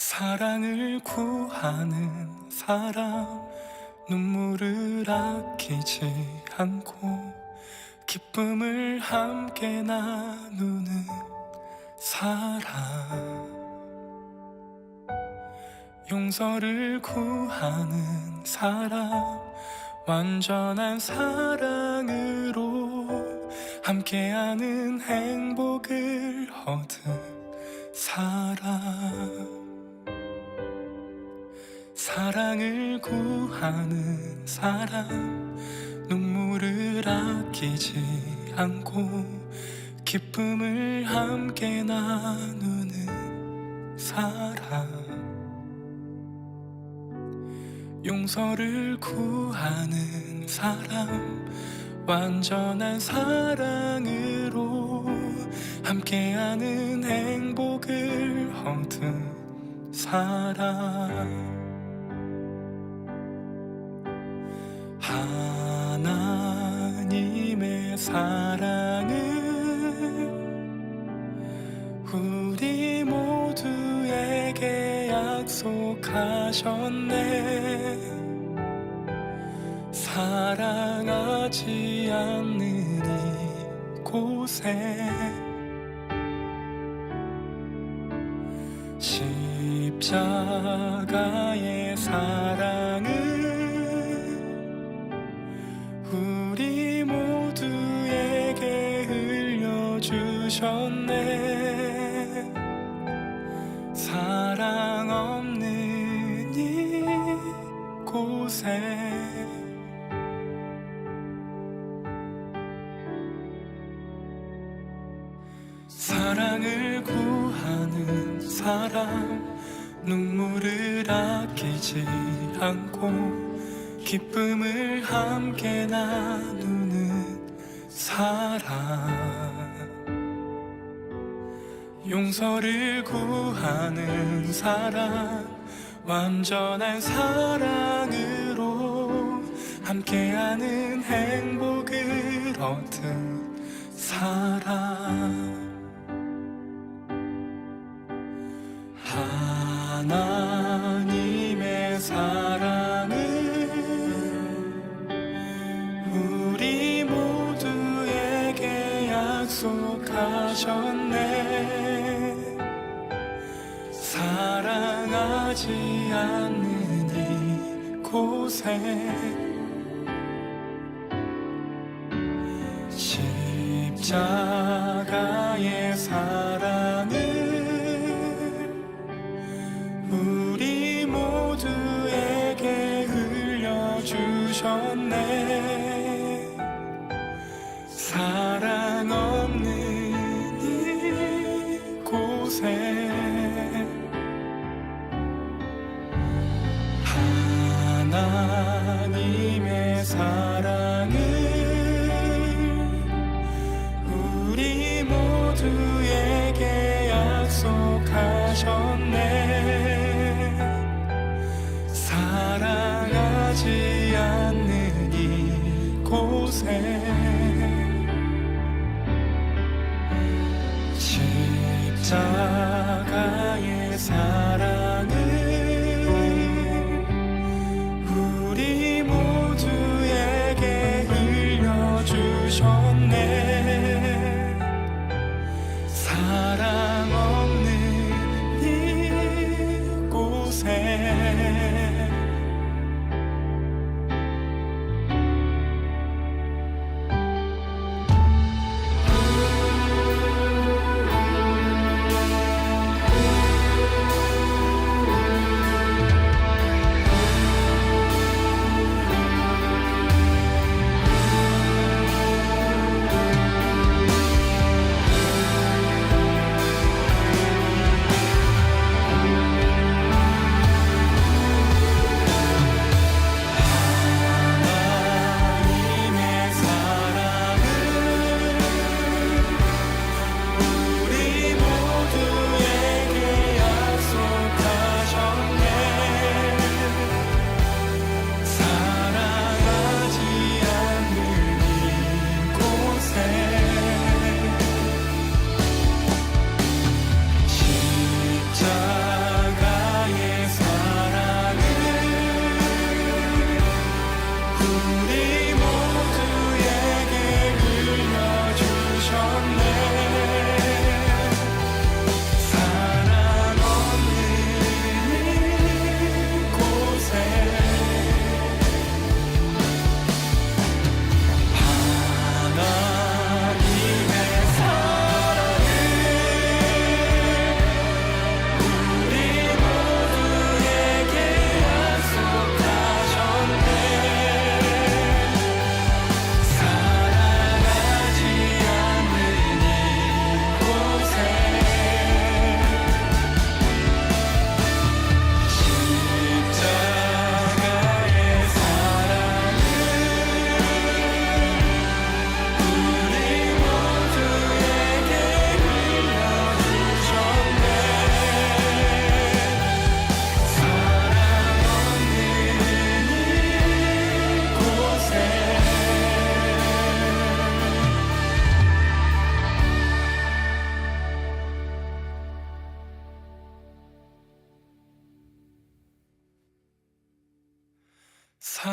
사랑을 구하는 사람, 눈물을 아끼지 않고 기쁨을 함께 나누는 사람, 용서를 구하는 사람, 완전한 사랑으로 함께하는 행복을 얻은 사람, 사랑을 구하는 사람, 눈물을 아끼지 않고 기쁨을 함께 나누는 사람, 용서를 구하는 사람, 완전한 사랑으로 함께하는 행복을 얻은 사람, 하나님의 사랑을 우리 모두에게 약속하셨네. 사랑하지 않는 이곳에 십자가의 사랑을 우리 모두에게 흘려주셨네. 사랑 없는 이곳에 사랑을 구하는 사람, 눈물을 아끼지 않고 기쁨을 함께 나누는 사람, 용서를 구하는 사람, 완전한 사랑으로 함께하는 행복을 얻은 사람, 하나님의 사랑을 우리 모두에게 약속하셨네. 사랑하지 않는 이곳에 십자가의 사랑을 우리 모두에게 흘려주셨네. 사랑 없는 이곳에 하나님의 사랑을 우리 모두에게 약속하셨네. 사랑하지 않는 이곳에 십자가의 사랑을 우리 모두에게 흘려주셨네. 사랑 없는 이곳에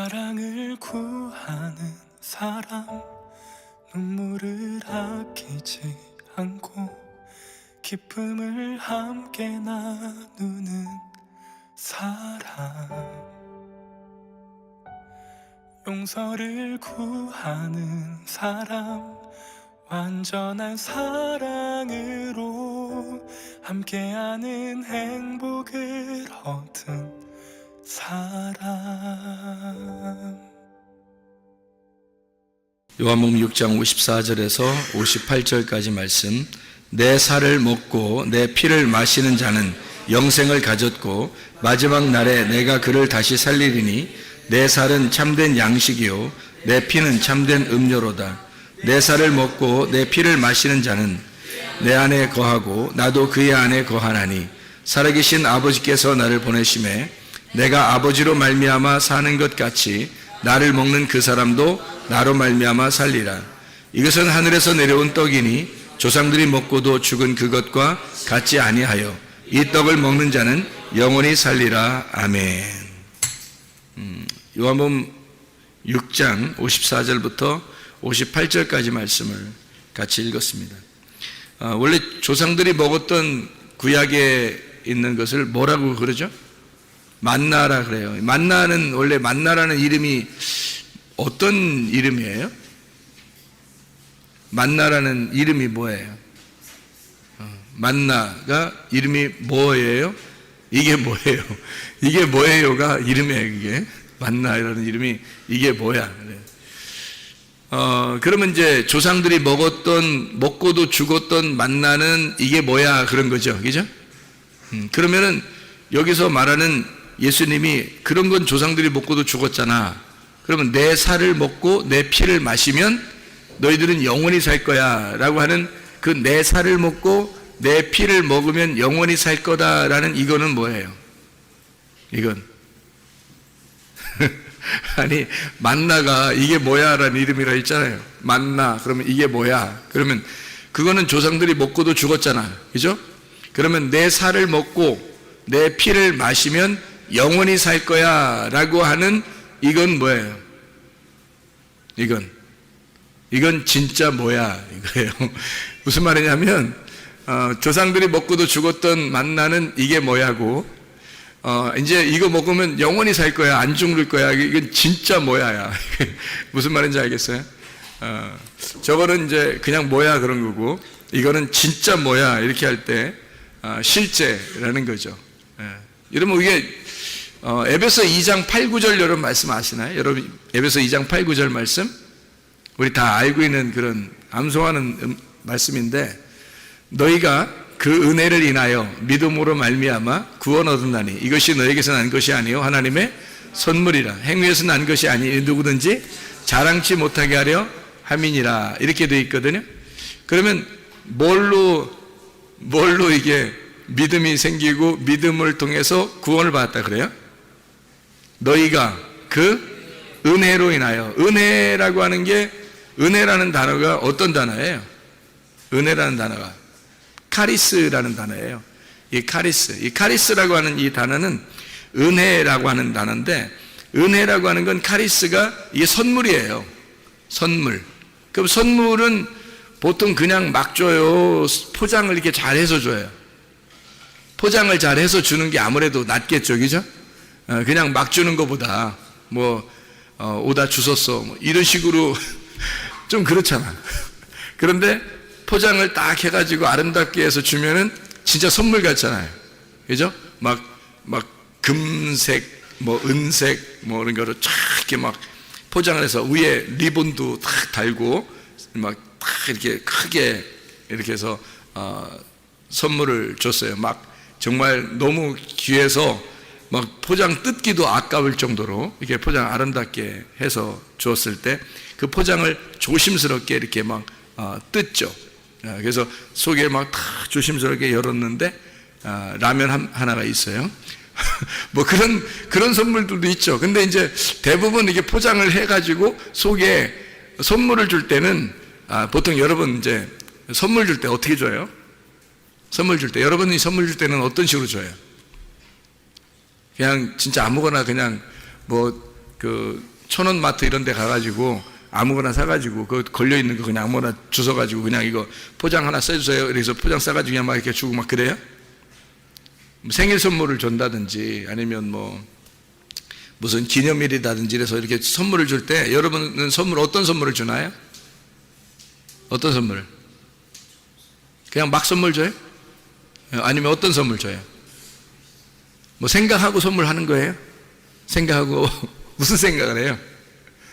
사랑을 구하는 사람, 눈물을 아끼지 않고 기쁨을 함께 나누는 사람, 용서를 구하는 사람, 완전한 사랑으로 함께하는 행복을 얻은 사람. 요한복음 6장 54절에서 58절까지 말씀. 내 살을 먹고 내 피를 마시는 자는 영생을 가졌고 마지막 날에 내가 그를 다시 살리리니 내 살은 참된 양식이요 내 피는 참된 음료로다. 내 살을 먹고 내 피를 마시는 자는 내 안에 거하고 나도 그의 안에 거하나니 살아계신 아버지께서 나를 보내심에 내가 아버지로 말미암아 사는 것 같이 나를 먹는 그 사람도 나로 말미암아 살리라. 이것은 하늘에서 내려온 떡이니 조상들이 먹고도 죽은 그것과 같지 아니하여 이 떡을 먹는 자는 영원히 살리라. 아멘. 요한복음 6장 54절부터 58절까지 말씀을 같이 읽었습니다. 원래 조상들이 먹었던 구약에 있는 것을 뭐라고 그러죠? 만나라 그래요. 만나는, 원래 만나라는 이름이 어떤 이름이에요? 만나라는 이름이 뭐예요? 만나가 이름이 뭐예요? 이게 뭐예요? 이게 뭐예요가 이름이에요. 이게 만나라는 이름이 이게 뭐야? 그러면 이제 조상들이 먹고도 죽었던 만나는 이게 뭐야? 그런 거죠. 그죠? 그러면은 여기서 말하는 예수님이 그런 건 조상들이 먹고도 죽었잖아. 그러면 내 살을 먹고 내 피를 마시면 너희들은 영원히 살 거야 라고 하는 그 내 살을 먹고 내 피를 먹으면 영원히 살 거다라는 이거는 뭐예요? 이건 아니 만나가 이게 뭐야 라는 이름이라 했잖아요. 만나 그러면 이게 뭐야? 그러면 그거는 조상들이 먹고도 죽었잖아. 그죠? 그러면 내 살을 먹고 내 피를 마시면 영원히 살 거야 라고 하는 이건 뭐예요? 이건 진짜 뭐야 이거예요. 무슨 말이냐면 조상들이 먹고도 죽었던 만나는 이게 뭐야고 이제 이거 먹으면 영원히 살 거야 안 죽을 거야 이건 진짜 뭐야야. 무슨 말인지 알겠어요? 저거는 이제 그냥 뭐야 그런 거고 이거는 진짜 뭐야 이렇게 할 때 실제라는 거죠. 여러분 이게 에베소 2장 8, 9절 여러분 말씀 아시나요? 여러분 에베소 2장 8, 9절 말씀 우리 다 알고 있는 그런 암송하는 말씀인데 너희가 그 은혜를 인하여 믿음으로 말미암아 구원 얻었나니 이것이 너에게서 난 것이 아니요 하나님의 선물이라. 행위에서 난 것이 아니 누구든지 자랑치 못하게 하려 함이니라. 이렇게 되어 있거든요. 그러면 뭘로 이게 믿음이 생기고 믿음을 통해서 구원을 받았다 그래요? 너희가 그 은혜로 인하여. 은혜라고 하는 게 은혜라는 단어가 어떤 단어예요? 은혜라는 단어가 카리스라는 단어예요. 이 카리스라고 하는 이 단어는 은혜라고 하는 단어인데 은혜라고 하는 건 카리스가 이게 선물이에요. 선물. 그럼 선물은 보통 그냥 막 줘요. 포장을 이렇게 잘해서 줘요. 포장을 잘해서 주는 게 아무래도 낫겠죠, 그죠? 그냥 막 주는 것보다 오다 주웠어 이런 식으로 좀 그렇잖아. 그런데 포장을 딱 해가지고 아름답게 해서 주면은 진짜 선물 같잖아요, 그죠? 막 금색, 은색, 이런 거로 쫙 이렇게 막 포장을 해서 위에 리본도 딱 달고 막 딱 이렇게 크게 이렇게 해서 선물을 줬어요. 막 정말 너무 귀해서 막 포장 뜯기도 아까울 정도로 이렇게 포장 아름답게 해서 주었을 때 그 포장을 조심스럽게 이렇게 막 뜯죠. 그래서 속에 막 다 조심스럽게 열었는데 라면 하나가 있어요. 그런 선물들도 있죠. 근데 이제 대부분 이게 포장을 해가지고 속에 선물을 줄 때는 보통 여러분 이제 선물 줄 때 어떻게 줘요? 선물 줄 때 여러분이 선물 줄 때는 어떤 식으로 줘요? 그냥 진짜 아무거나 그냥 천원 마트 이런 데 가가지고 아무거나 사가지고 그 걸려있는 거 그냥 아무거나 주워가지고 그냥 이거 포장 하나 써주세요. 그래서 포장 싸가지고 그냥 막 이렇게 주고 막 그래요? 생일 선물을 준다든지 아니면 뭐 무슨 기념일이라든지 이래서 이렇게 선물을 줄 때 여러분은 어떤 선물을 주나요? 어떤 선물? 그냥 막 선물 줘요? 아니면 어떤 선물 줘요? 뭐 생각하고 선물하는 거예요? 생각하고 무슨 생각을 해요?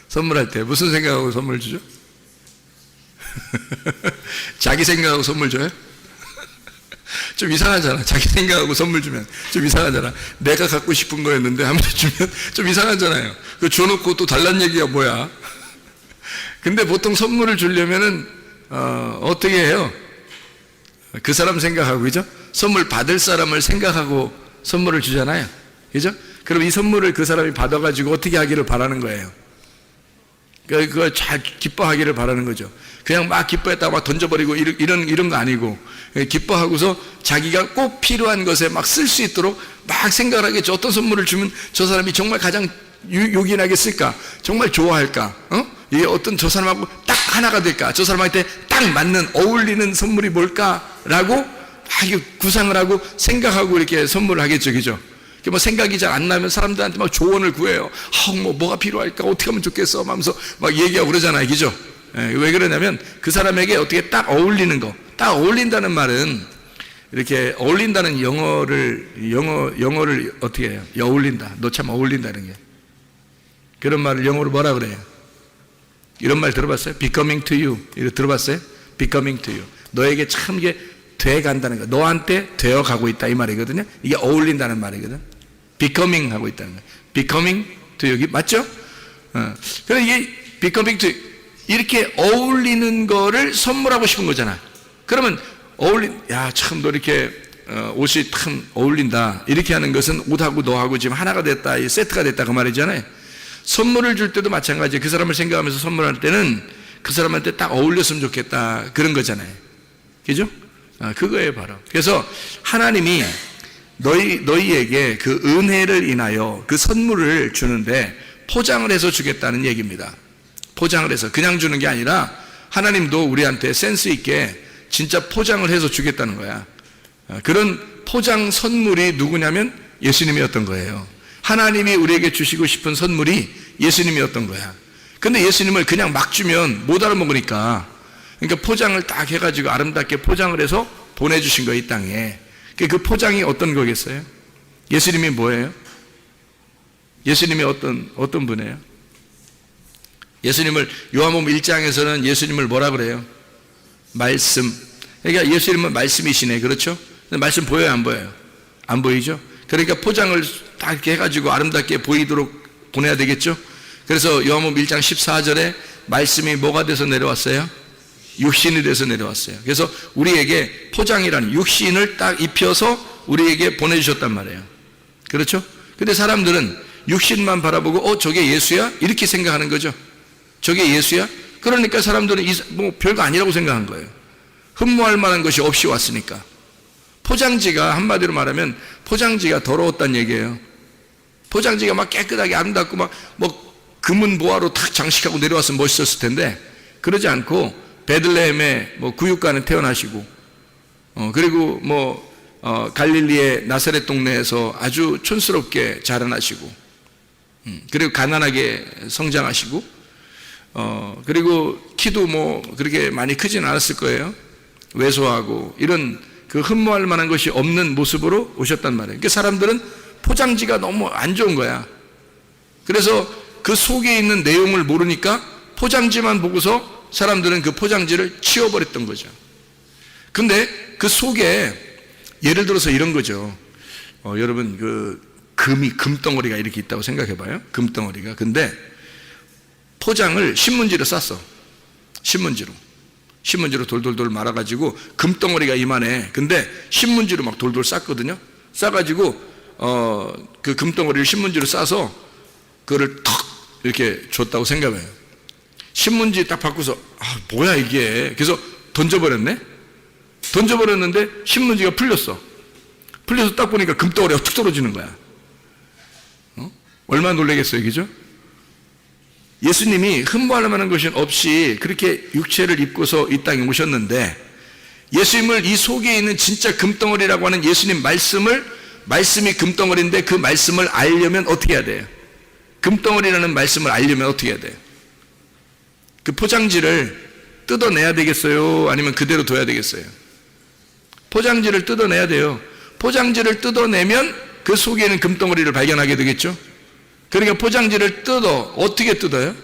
선물할 때 무슨 생각하고 선물 주죠? 자기 생각하고 선물 줘요? 좀 이상하잖아. 자기 생각하고 선물 주면 좀 이상하잖아. 내가 갖고 싶은 거였는데 아무도 주면 좀 이상하잖아요. 그 줘놓고 또 달란 얘기가 뭐야? 근데 보통 선물을 주려면은 어떻게 해요? 그 사람 생각하고, 그죠? 선물 받을 사람을 생각하고 선물을 주잖아요. 그죠? 그럼 이 선물을 그 사람이 받아가지고 어떻게 하기를 바라는 거예요? 그걸 잘 기뻐하기를 바라는 거죠. 그냥 막 기뻐했다가 막 던져버리고 이런 거 아니고, 기뻐하고서 자기가 꼭 필요한 것에 막 쓸 수 있도록 막 생각을 하겠죠. 어떤 선물을 주면 저 사람이 정말 가장 요긴하게 쓸까? 정말 좋아할까? 이게 어떤 저 사람하고 딱 하나가 될까? 저 사람한테 딱 맞는 어울리는 선물이 뭘까라고 막 구상을 하고 생각하고 이렇게 선물을 하겠죠. 그죠? 뭐 생각이 잘 안 나면 사람들한테 막 조언을 구해요. 뭐가 필요할까? 어떻게 하면 좋겠어? 하면서 막 얘기하고 그러잖아요. 그죠? 왜 그러냐면 그 사람에게 어떻게 딱 어울리는 거. 딱 어울린다는 말은 이렇게 어울린다는 영어를 어떻게 해요? 어울린다. 너 참 어울린다는 게. 그런 말을 영어로 뭐라 그래요? 이런 말 들어봤어요? becoming to you. 이거 들어봤어요? becoming to you. 너에게 참 이게 돼 간다는 거. 너한테 되어 가고 있다 이 말이거든요. 이게 어울린다는 말이거든. becoming 하고 있다는 거예요. becoming to you. 맞죠? 그래서 이게 becoming to you. 이렇게 어울리는 거를 선물하고 싶은 거잖아. 그러면 야, 참 너 이렇게 옷이 참 어울린다. 이렇게 하는 것은 옷하고 너하고 지금 하나가 됐다. 이 세트가 됐다 그 말이잖아요. 선물을 줄 때도 마찬가지예요. 그 사람을 생각하면서 선물할 때는 그 사람한테 딱 어울렸으면 좋겠다. 그런 거잖아요. 그죠? 그거예요, 바로. 그래서 하나님이 너희에게 그 은혜를 인하여 그 선물을 주는데 포장을 해서 주겠다는 얘기입니다. 포장을 해서 그냥 주는 게 아니라 하나님도 우리한테 센스 있게 진짜 포장을 해서 주겠다는 거야. 그런 포장 선물이 누구냐면 예수님이었던 거예요. 하나님이 우리에게 주시고 싶은 선물이 예수님이었던 거야. 근데 예수님을 그냥 막 주면 못 알아먹으니까, 그러니까 포장을 딱 해가지고 아름답게 포장을 해서 보내주신 거예요, 이 땅에. 그 포장이 어떤 거겠어요? 예수님이 뭐예요? 예수님이 어떤 분이에요? 예수님을 요한복음 1장에서는 예수님을 뭐라 그래요? 말씀. 그러니까 예수님은 말씀이시네. 그렇죠? 말씀 보여요, 안 보여요? 안 보이죠? 그러니까 포장을 딱 이렇게 해가지고 아름답게 보이도록 보내야 되겠죠? 그래서 요한복음 1장 14절에 말씀이 뭐가 돼서 내려왔어요? 육신이 돼서 내려왔어요. 그래서 우리에게 포장이라는 육신을 딱 입혀서 우리에게 보내주셨단 말이에요. 그렇죠? 근데 사람들은 육신만 바라보고 저게 예수야? 이렇게 생각하는 거죠. 저게 예수야? 그러니까 사람들은 뭐 별거 아니라고 생각한 거예요. 흠모할 만한 것이 없이 왔으니까. 포장지가 한마디로 말하면 포장지가 더러웠단 얘기예요. 포장지가 막 깨끗하게 아름답고 막 뭐 금은 보화로 탁 장식하고 내려왔으면 멋있었을 텐데 그러지 않고 베들레헴의 뭐 구육간에 태어나시고 그리고 뭐 갈릴리의 나사렛 동네에서 아주 촌스럽게 자라나시고 그리고 가난하게 성장하시고 그리고 키도 뭐 그렇게 많이 크진 않았을 거예요. 왜소하고 이런 그 흠모할 만한 것이 없는 모습으로 오셨단 말이에요. 그러니까 사람들은 포장지가 너무 안 좋은 거야. 그래서 그 속에 있는 내용을 모르니까 포장지만 보고서 사람들은 그 포장지를 치워버렸던 거죠. 근데 그 속에 예를 들어서 이런 거죠. 여러분 그 금덩어리가 이렇게 있다고 생각해 봐요. 금덩어리가. 근데 포장을 신문지로 쌌어. 신문지로 돌돌돌 말아가지고 금덩어리가 이만해. 근데 신문지로 막 돌돌 쌌거든요. 싸가지고 그 금덩어리를 신문지로 싸서 그거를 턱 이렇게 줬다고 생각해요. 신문지 딱 바꾸서 뭐야 이게. 그래서 던져버렸네. 던져버렸는데 신문지가 풀렸어. 풀려서 딱 보니까 금덩어리가 툭 떨어지는 거야. 얼마나 놀라겠어요, 그죠? 예수님이 흠모할 만한 것이 없이 그렇게 육체를 입고서 이 땅에 오셨는데, 예수님을 이 속에 있는 진짜 금덩어리라고 하는 예수님 말씀이 금덩어리인데 그 말씀을 알려면 어떻게 해야 돼요? 금덩어리라는 말씀을 알려면 어떻게 해야 돼요? 그 포장지를 뜯어내야 되겠어요? 아니면 그대로 둬야 되겠어요? 포장지를 뜯어내야 돼요. 포장지를 뜯어내면 그 속에 있는 금덩어리를 발견하게 되겠죠? 그러니까 포장지를 어떻게 뜯어요?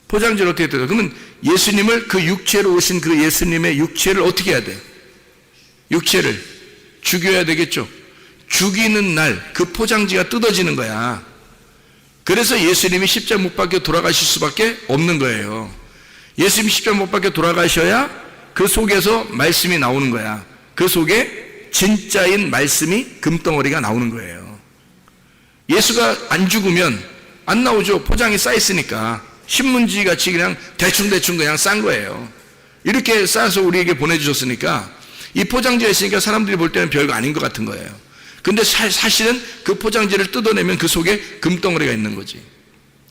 포장지를 어떻게 뜯어요? 그러면 예수님을, 그 육체로 오신 그 예수님의 육체를 어떻게 해야 돼요? 육체를 죽여야 되겠죠? 죽이는 날 그 포장지가 뜯어지는 거야. 그래서 예수님이 십자가 못 박혀 돌아가실 수밖에 없는 거예요. 예수님이 십자가 못 박혀 돌아가셔야 그 속에서 말씀이 나오는 거야. 그 속에 진짜인 말씀이 금덩어리가 나오는 거예요. 예수가 안 죽으면 안 나오죠. 포장이 쌓였으니까. 신문지 같이 그냥 대충 그냥 싼 거예요. 이렇게 싸서 우리에게 보내주셨으니까, 이 포장지가 있으니까 사람들이 볼 때는 별거 아닌 것 같은 거예요. 근데 사실은 그 포장지를 뜯어내면 그 속에 금덩어리가 있는 거지.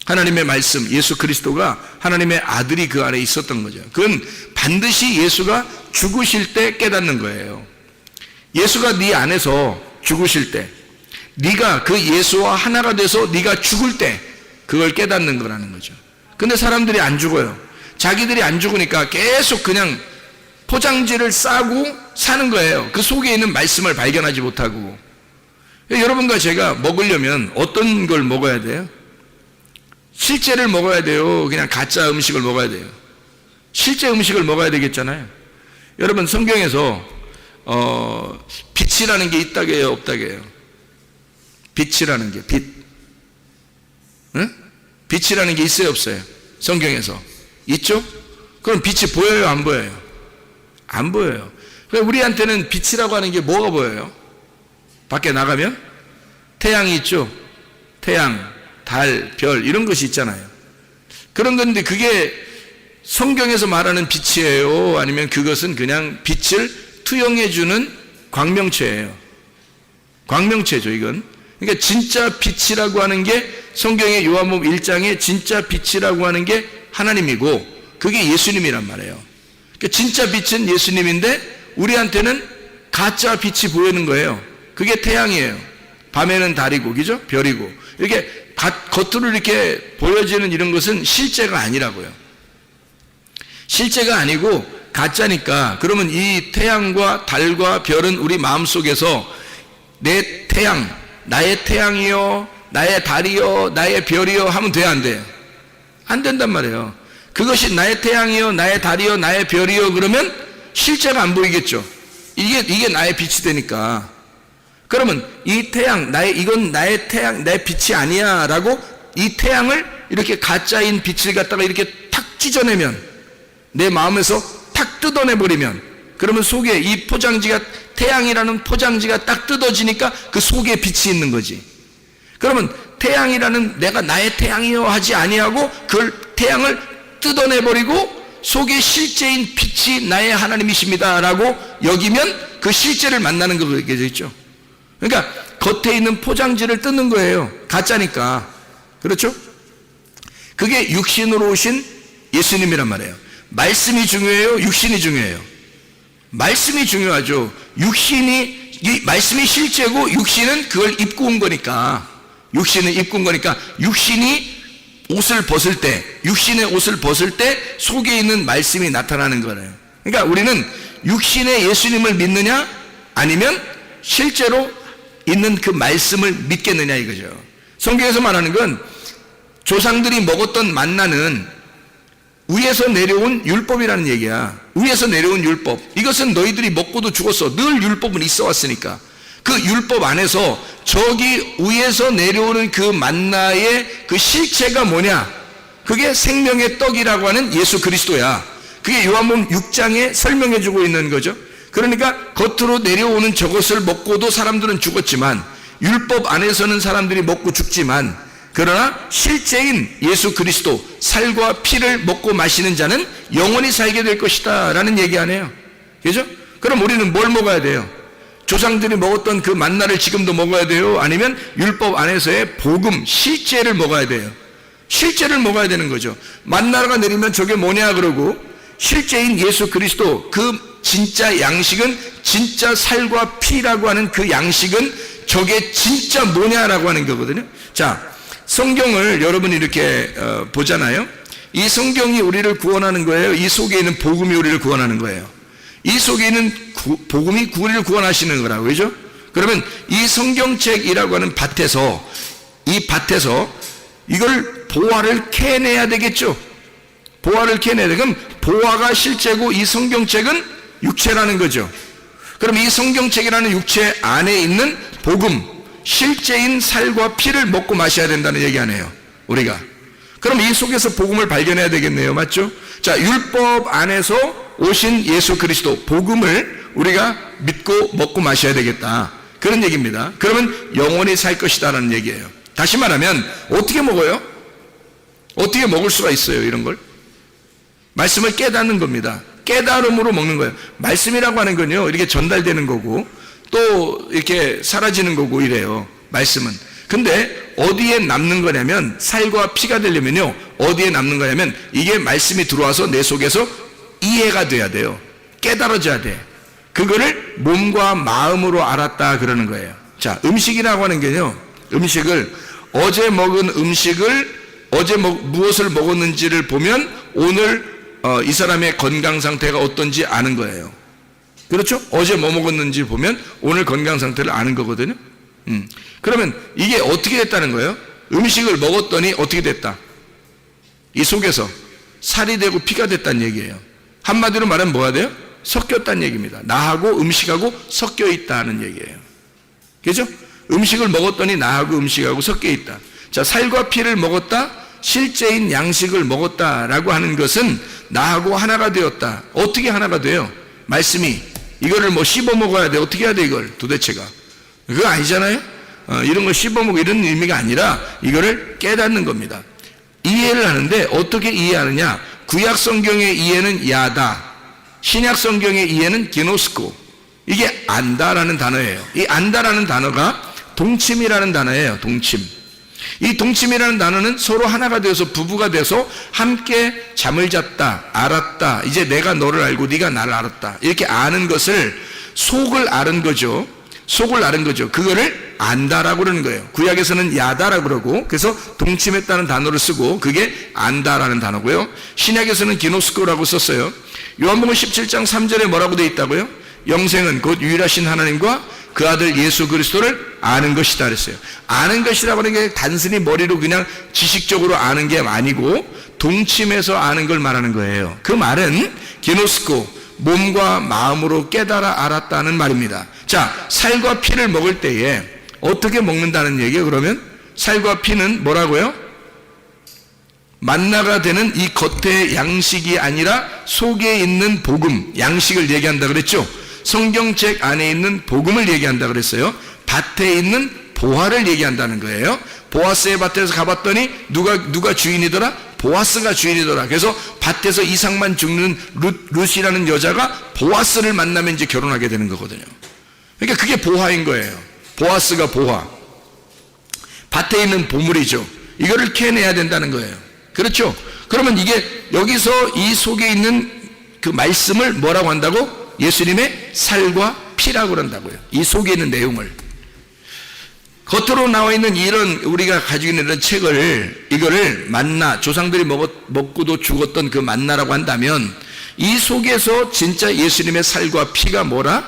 하나님의 말씀, 예수 그리스도가 하나님의 아들이 그 안에 있었던 거죠. 그건 반드시 예수가 죽으실 때 깨닫는 거예요. 예수가 네 안에서 죽으실 때, 네가 그 예수와 하나가 돼서 네가 죽을 때 그걸 깨닫는 거라는 거죠. 근데 사람들이 안 죽어요. 자기들이 안 죽으니까 계속 그냥 포장지를 싸고 사는 거예요. 그 속에 있는 말씀을 발견하지 못하고. 여러분과 제가 먹으려면 어떤 걸 먹어야 돼요? 실제를 먹어야 돼요? 그냥 가짜 음식을 먹어야 돼요? 실제 음식을 먹어야 되겠잖아요. 여러분, 성경에서 빛이라는 게 있다게요, 없다게요? 빛이라는 게, 응? 빛이라는 게 있어요, 없어요? 성경에서 있죠? 그럼 빛이 보여요, 안 보여요? 안 보여요. 우리한테는 빛이라고 하는 게 뭐가 보여요? 밖에 나가면 태양이 있죠? 태양, 달, 별, 이런 것이 있잖아요. 그런 건데 그게 성경에서 말하는 빛이에요? 아니면 그것은 그냥 빛을 투영해주는 광명체예요? 광명체죠, 이건. 그러니까 진짜 빛이라고 하는 게 성경의 요한복음 1장에 진짜 빛이라고 하는 게 하나님이고, 그게 예수님이란 말이에요. 그러니까 진짜 빛은 예수님인데 우리한테는 가짜 빛이 보이는 거예요. 그게 태양이에요. 밤에는 달이고, 그죠? 별이고. 이렇게 겉으로 이렇게 보여지는 이런 것은 실제가 아니라고요. 실제가 아니고 가짜니까. 그러면 이 태양과 달과 별은 우리 마음속에서 내 태양, 나의 태양이요, 나의 달이요, 나의 별이요 하면 돼요, 안 돼요? 안 된단 말이에요. 그것이 나의 태양이요, 나의 달이요, 나의 별이요 그러면 실제가 안 보이겠죠. 이게 나의 빛이 되니까. 그러면 이 태양, 이건 나의 태양, 내 빛이 아니야 라고 이 태양을 이렇게 가짜인 빛을 갖다가 이렇게 탁 찢어내면, 내 마음에서 탁 뜯어내버리면, 그러면 속에 이 포장지가, 태양이라는 포장지가 딱 뜯어지니까 그 속에 빛이 있는 거지. 그러면 태양이라는 내가 나의 태양이요 하지 아니하고 그걸 태양을 뜯어내버리고 속에 실제인 빛이 나의 하나님이십니다 라고 여기면 그 실제를 만나는 거겠죠. 그러니까 겉에 있는 포장지를 뜯는 거예요. 가짜니까. 그렇죠? 그게 육신으로 오신 예수님이란 말이에요. 말씀이 중요해요? 육신이 중요해요? 말씀이 중요하죠. 이 말씀이 실제고 육신은 그걸 입고 온 거니까. 육신은 입고 온 거니까 육신이 옷을 벗을 때, 육신의 옷을 벗을 때 속에 있는 말씀이 나타나는 거예요. 그러니까 우리는 육신의 예수님을 믿느냐 아니면 실제로 있는 그 말씀을 믿겠느냐 이거죠. 성경에서 말하는 건 조상들이 먹었던 만나는 위에서 내려온 율법이라는 얘기야. 위에서 내려온 율법. 이것은 너희들이 먹고도 죽었어. 늘 율법은 있어 왔으니까. 그 율법 안에서 저기 위에서 내려오는 그 만나의 그 실체가 뭐냐? 그게 생명의 떡이라고 하는 예수 그리스도야. 그게 요한복음 6장에 설명해 주고 있는 거죠. 그러니까 겉으로 내려오는 저것을 먹고도 사람들은 죽었지만, 율법 안에서는 사람들이 먹고 죽지만, 그러나 실제인 예수 그리스도 살과 피를 먹고 마시는 자는 영원히 살게 될 것이다 라는 얘기 안 해요. 그죠? 그럼 우리는 뭘 먹어야 돼요? 조상들이 먹었던 그 만나를 지금도 먹어야 돼요? 아니면 율법 안에서의 복음, 실제를 먹어야 돼요? 실제를 먹어야 되는 거죠. 만나가 내리면 저게 뭐냐 그러고 실제인 예수 그리스도 그 진짜 양식은 진짜 살과 피라고 하는 그 양식은 저게 진짜 뭐냐라고 하는 거거든요. 자, 성경을 여러분이 이렇게 보잖아요. 이 성경이 우리를 구원하는 거예요. 이 속에 있는 복음이 우리를 구원하는 거예요. 이 속에 있는 복음이 우리를 구원하시는 거라고, 그죠? 그러면 이 성경책이라고 하는 밭에서 이걸 보화를 캐내야 되겠죠. 보화를 캐내야 돼. 그럼 보화가 실제고 이 성경책은 육체라는 거죠. 그럼 이 성경책이라는 육체 안에 있는 복음, 실제인 살과 피를 먹고 마셔야 된다는 얘기 아니에요, 우리가. 그럼 이 속에서 복음을 발견해야 되겠네요. 맞죠? 자, 율법 안에서 오신 예수 그리스도 복음을 우리가 믿고 먹고 마셔야 되겠다, 그런 얘기입니다. 그러면 영원히 살 것이다라는 얘기예요. 다시 말하면 어떻게 먹어요? 어떻게 먹을 수가 있어요, 이런 걸? 말씀을 깨닫는 겁니다. 깨달음으로 먹는 거예요. 말씀이라고 하는 건요, 이렇게 전달되는 거고 또 이렇게 사라지는 거고 이래요, 말씀은. 근데 어디에 남는 거냐면, 살과 피가 되려면요 어디에 남는 거냐면, 이게 말씀이 들어와서 내 속에서 이해가 돼야 돼요. 깨달아져야 돼. 그거를 몸과 마음으로 알았다 그러는 거예요. 자, 음식이라고 하는 게요, 음식을 어제 먹은 음식을 어제 무엇을 먹었는지를 보면 오늘 이 사람의 건강 상태가 어떤지 아는 거예요. 그렇죠? 어제 뭐 먹었는지 보면 오늘 건강 상태를 아는 거거든요. 그러면 이게 어떻게 됐다는 거예요? 음식을 먹었더니 어떻게 됐다? 이 속에서 살이 되고 피가 됐다는 얘기예요. 한마디로 말하면 뭐가 돼요? 섞였다는 얘기입니다. 나하고 음식하고 섞여 있다는 얘기예요. 그죠? 음식을 먹었더니 나하고 음식하고 섞여 있다. 자, 살과 피를 먹었다, 실제인 양식을 먹었다라고 하는 것은 나하고 하나가 되었다. 어떻게 하나가 돼요? 말씀이 이거를 뭐 씹어 먹어야 돼. 어떻게 해야 돼, 이걸 도대체가? 그거 아니잖아요. 이런 걸 씹어 먹고 이런 의미가 아니라 이거를 깨닫는 겁니다. 이해를 하는데 어떻게 이해하느냐? 구약 성경의 이해는 야다, 신약 성경의 이해는 기노스코. 이게 안다라는 단어예요. 이 안다라는 단어가 동침이라는 단어예요. 동침. 이 동침이라는 단어는 서로 하나가 되어서 부부가 돼서 함께 잠을 잤다, 알았다, 이제 내가 너를 알고 네가 나를 알았다, 이렇게 아는 것을, 속을 아는 거죠. 속을 아는 거죠. 그거를 안다라고 그러는 거예요. 구약에서는 야다라고 그러고, 그래서 동침했다는 단어를 쓰고 그게 안다라는 단어고요. 신약에서는 기노스코라고 썼어요. 요한복음 17장 3절에 뭐라고 되어 있다고요? 영생은 곧 유일하신 하나님과 그 아들 예수 그리스도를 아는 것이다 그랬어요. 아는 것이라고 하는 게 단순히 머리로 그냥 지식적으로 아는 게 아니고 동침해서 아는 걸 말하는 거예요. 그 말은 기노스코, 몸과 마음으로 깨달아 알았다는 말입니다. 자, 살과 피를 먹을 때에 어떻게 먹는다는 얘기예요? 그러면 살과 피는 뭐라고요? 만나가 되는 이 겉의 양식이 아니라 속에 있는 복음, 양식을 얘기한다 그랬죠? 성경책 안에 있는 복음을 얘기한다 그랬어요. 밭에 있는 보화를 얘기한다는 거예요. 보아스의 밭에서 가봤더니 누가 주인이더라? 보아스가 주인이더라. 그래서 밭에서 이삭만 죽는 룻이라는 여자가 보아스를 만나면 이제 결혼하게 되는 거거든요. 그러니까 그게 보화인 거예요. 보아스가 보화, 밭에 있는 보물이죠. 이거를 캐내야 된다는 거예요. 그렇죠? 그러면 이게 여기서 이 속에 있는 그 말씀을 뭐라고 한다고? 예수님의 살과 피라고 그런다고요. 이 속에 있는 내용을. 겉으로 나와 있는 이런, 우리가 가지고 있는 이런 책을, 이거를 만나, 조상들이 먹고도 죽었던 그 만나라고 한다면, 이 속에서 진짜 예수님의 살과 피가 뭐라?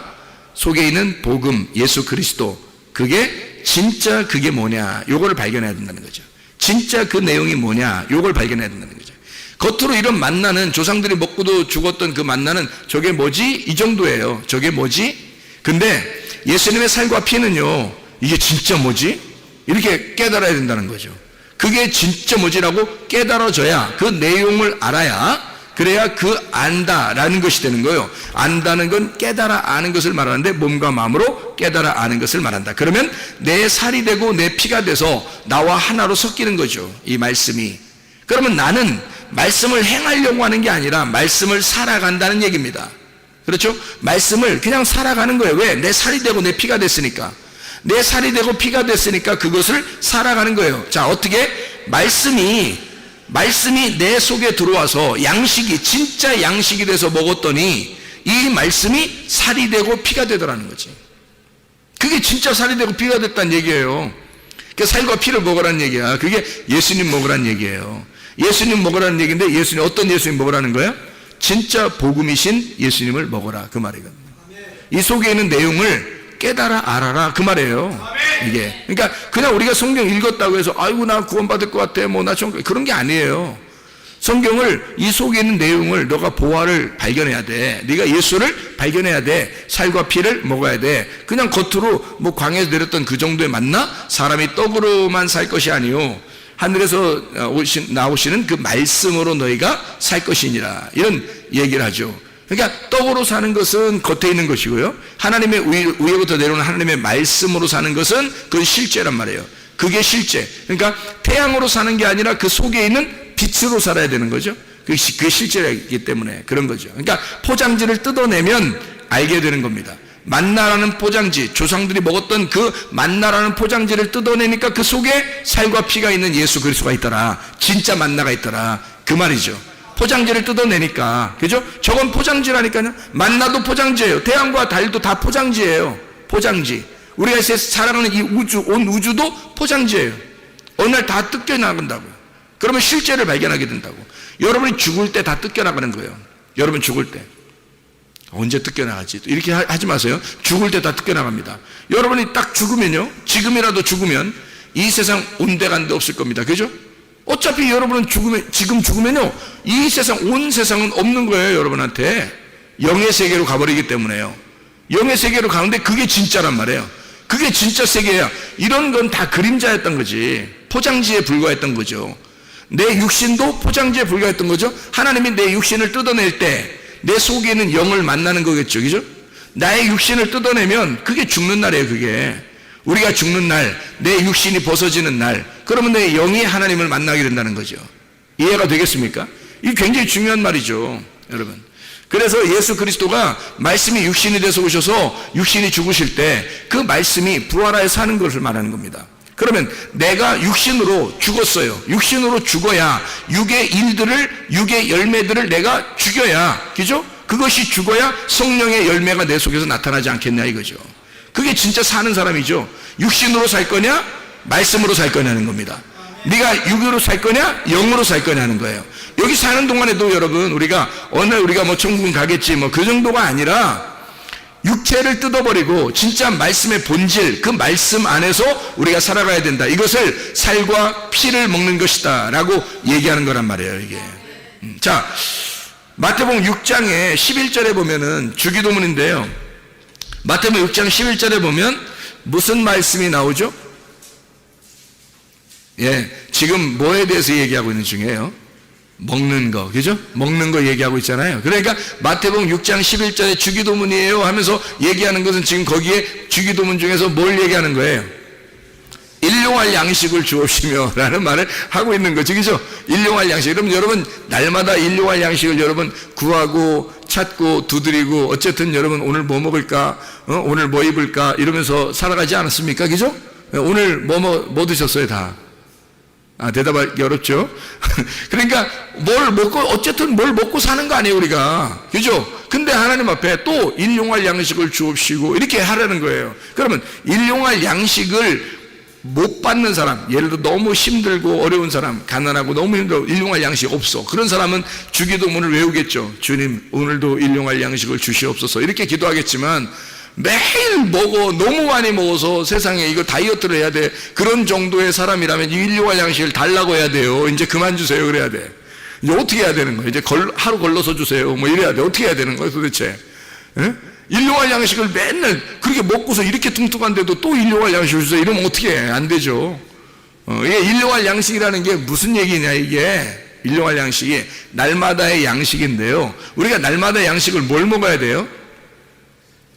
속에 있는 복음, 예수 그리스도, 그게 진짜 그게 뭐냐, 요거를 발견해야 된다는 거죠. 진짜 그 내용이 뭐냐, 요걸 발견해야 된다는 거죠. 겉으로 이런 만나는, 조상들이 먹고도 죽었던 그 만나는 저게 뭐지? 이 정도예요. 저게 뭐지? 근데 예수님의 살과 피는요, 이게 진짜 뭐지? 이렇게 깨달아야 된다는 거죠. 그게 진짜 뭐지라고 깨달아져야, 그 내용을 알아야, 그래야 그 안다라는 것이 되는 거예요. 안다는 건 깨달아 아는 것을 말하는데, 몸과 마음으로 깨달아 아는 것을 말한다. 그러면 내 살이 되고 내 피가 돼서 나와 하나로 섞이는 거죠, 이 말씀이. 그러면 나는 말씀을 행하려고 하는 게 아니라 말씀을 살아간다는 얘기입니다. 그렇죠? 말씀을 그냥 살아가는 거예요. 왜? 내 살이 되고 내 피가 됐으니까. 내 살이 되고 피가 됐으니까 그것을 살아가는 거예요. 자, 어떻게? 말씀이 말씀이 내 속에 들어와서 양식이 진짜 양식이 돼서 먹었더니 이 말씀이 살이 되고 피가 되더라는 거지. 그게 진짜 살이 되고 피가 됐다는 얘기예요. 그 살과 피를 먹으라는 얘기야. 그게 예수님 먹으라는 얘기예요. 예수님 먹으라는 얘기인데 예수님 어떤 예수님 먹으라는 거야? 진짜 복음이신 예수님을 먹어라 그 말이거든요. 이 속에 있는 내용을 깨달아 알아라 그 말이에요. 이게 그러니까 그냥 우리가 성경 읽었다고 해서 아이고 나 구원받을 것 같아 뭐 나 좀 그런 게 아니에요. 성경을 이 속에 있는 내용을 너가 보화를 발견해야 돼. 네가 예수를 발견해야 돼. 살과 피를 먹어야 돼. 그냥 겉으로 뭐 광야에서 내렸던 그 정도의 만나 사람이 떡으로만 살 것이 아니요 하늘에서 나오시는 그 말씀으로 너희가 살 것이니라 이런 얘기를 하죠. 그러니까 떡으로 사는 것은 겉에 있는 것이고요 하나님의 위에부터 내려오는 하나님의 말씀으로 사는 것은 그건 실제란 말이에요. 그게 실제. 그러니까 태양으로 사는 게 아니라 그 속에 있는 빛으로 살아야 되는 거죠. 그게 실제이기 때문에 그런 거죠. 그러니까 포장지를 뜯어내면 알게 되는 겁니다. 만나라는 포장지, 조상들이 먹었던 그 만나라는 포장지를 뜯어내니까 그 속에 살과 피가 있는 예수 그리스도가 있더라. 진짜 만나가 있더라. 그 말이죠. 포장지를 뜯어내니까. 그죠? 저건 포장지라니까요. 만나도 포장지예요. 태양과 달도 다 포장지예요. 포장지. 우리가 살아가는 이 우주, 온 우주도 포장지예요. 어느 날 다 뜯겨나간다고요. 그러면 실제를 발견하게 된다고. 여러분이 죽을 때 다 뜯겨나가는 거예요. 여러분 죽을 때. 언제 뜯겨나가지? 이렇게 하지 마세요. 죽을 때 다 뜯겨나갑니다. 여러분이 딱 죽으면요. 지금이라도 죽으면 이 세상 온데간데 없을 겁니다. 그죠? 어차피 여러분은 지금 죽으면요. 이 세상, 온 세상은 없는 거예요. 여러분한테. 영의 세계로 가버리기 때문에요. 영의 세계로 가는데 그게 진짜란 말이에요. 그게 진짜 세계야. 이런 건 다 그림자였던 거지. 포장지에 불과했던 거죠. 내 육신도 포장지에 불과했던 거죠. 하나님이 내 육신을 뜯어낼 때 내 속에 있는 영을 만나는 거겠죠. 그죠? 나의 육신을 뜯어내면 그게 죽는 날이에요. 그게 우리가 죽는 날, 내 육신이 벗어지는 날, 그러면 내 영이 하나님을 만나게 된다는 거죠. 이해가 되겠습니까? 이게 굉장히 중요한 말이죠, 여러분. 그래서 예수 그리스도가 말씀이 육신이 돼서 오셔서 육신이 죽으실 때 그 말씀이 부활하여 사는 것을 말하는 겁니다. 그러면 내가 육신으로 죽었어요. 육신으로 죽어야 육의 일들을, 육의 열매들을 내가 죽여야, 그죠? 그것이 죽어야 성령의 열매가 내 속에서 나타나지 않겠냐 이거죠. 그게 진짜 사는 사람이죠. 육신으로 살 거냐, 말씀으로 살 거냐는 겁니다. 네가 육으로 살 거냐, 영으로 살 거냐는 거예요. 여기 사는 동안에도 여러분 우리가 어느 날 우리가 뭐 천국은 가겠지 뭐 그 정도가 아니라 육체를 뜯어버리고 진짜 말씀의 본질, 그 말씀 안에서 우리가 살아가야 된다. 이것을 살과 피를 먹는 것이다 라고 얘기하는 거란 말이에요. 이게. 자, 마태복음 6장에 11절에 보면은 주기도문인데요. 마태복음 6장 11절에 보면 무슨 말씀이 나오죠? 예, 지금 뭐에 대해서 얘기하고 있는 중이에요? 먹는 거, 그죠? 먹는 거 얘기하고 있잖아요. 그러니까 마태복음 6장 11절에 주기도문이에요 하면서 얘기하는 것은 지금 거기에 주기도문 중에서 뭘 얘기하는 거예요? 일용할 양식을 주옵시며 라는 말을 하고 있는 거죠. 그죠? 일용할 양식. 그럼 여러분 날마다 일용할 양식을 여러분 구하고 찾고 두드리고 어쨌든 여러분 오늘 뭐 먹을까? 오늘 뭐 입을까? 이러면서 살아가지 않았습니까? 그죠? 오늘 뭐 드셨어요 다? 대답하기 어렵죠? 그러니까 뭘 먹고, 어쨌든 뭘 먹고 사는 거 아니에요, 우리가. 그죠? 근데 하나님 앞에 또 일용할 양식을 주옵시고, 이렇게 하라는 거예요. 그러면 일용할 양식을 못 받는 사람, 예를 들어 너무 힘들고 어려운 사람, 가난하고 너무 힘들고 일용할 양식 없어. 그런 사람은 주기도문을 외우겠죠. 주님, 오늘도 일용할 양식을 주시옵소서. 이렇게 기도하겠지만, 매일 먹어 너무 많이 먹어서 세상에 이거 다이어트를 해야 돼 그런 정도의 사람이라면 이 일용할 양식을 달라고 해야 돼요. 이제 그만 주세요 그래야 돼. 이제 어떻게 해야 되는 거예요? 이제 하루 걸러서 주세요 뭐 이래야 돼. 어떻게 해야 되는 거예요 도대체? 예? 일용할 양식을 맨날 그렇게 먹고서 이렇게 뚱뚱한데도 또 일용할 양식을 주세요 이러면 어떻게 해? 안 되죠. 이게 일용할 양식이라는 게 무슨 얘기냐. 이게 일용할 양식이 날마다의 양식인데요, 우리가 날마다의 양식을 뭘 먹어야 돼요?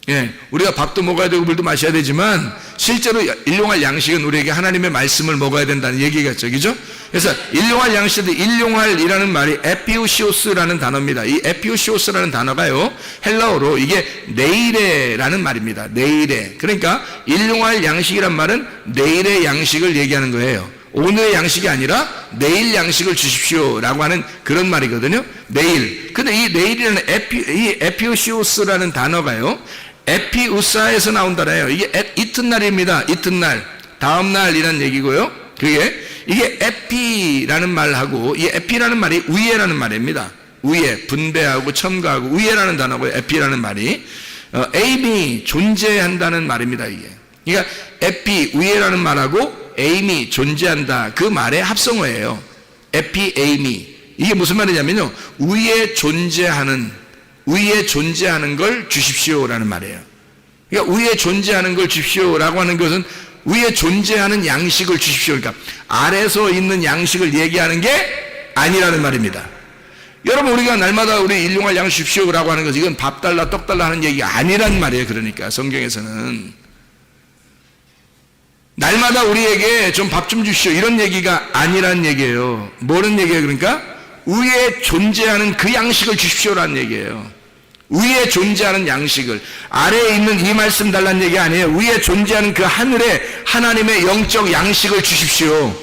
예, 우리가 밥도 먹어야 되고 물도 마셔야 되지만 실제로 일용할 양식은 우리에게 하나님의 말씀을 먹어야 된다는 얘기겠죠. 그죠? 그래서 일용할 양식도 일용할이라는 말이 에피오시오스라는 단어입니다. 이 에피오시오스라는 단어가요, 헬라어로 이게 내일에라는 말입니다. 내일에. 그러니까 일용할 양식이란 말은 내일의 양식을 얘기하는 거예요. 오늘의 양식이 아니라 내일 양식을 주십시오라고 하는 그런 말이거든요. 내일. 근데 이 내일이라는 이 에피오시오스라는 단어가요, 에피우사에서 나온 단어예요. 이게 이튿날입니다. 이튿날, 다음날이라는 얘기고요. 이게 에피라는 말하고, 이 에피라는 말이 위에라는 말입니다. 위에, 분배하고 첨가하고 위에라는 단어고요. 에피라는 말이 에임이 존재한다는 말입니다. 이게. 그러니까 에피 위에라는 말하고 에임이 존재한다, 그 말의 합성어예요. 에피 에임이. 이게 무슨 말이냐면요, 위에 존재하는 걸 주십시오라는 말이에요. 그러니까 위에 존재하는 걸 주십시오라고 하는 것은 위에 존재하는 양식을 주십시오, 그러니까 아래서 있는 양식을 얘기하는 게 아니라는 말입니다. 여러분, 우리가 날마다 우리 일용할 양 주십시오라고 하는 것은 이건 밥 달라 떡 달라 하는 얘기가 아니란 말이에요. 그러니까 성경에서는 날마다 우리에게 좀 밥 좀 주십시오 이런 얘기가 아니란 얘기예요. 뭐는 얘기예요? 그러니까 위에 존재하는 그 양식을 주십시오라는 얘기예요. 위에 존재하는 양식을, 아래에 있는 이 말씀 달라는 얘기 아니에요. 위에 존재하는 그 하늘에 하나님의 영적 양식을 주십시오.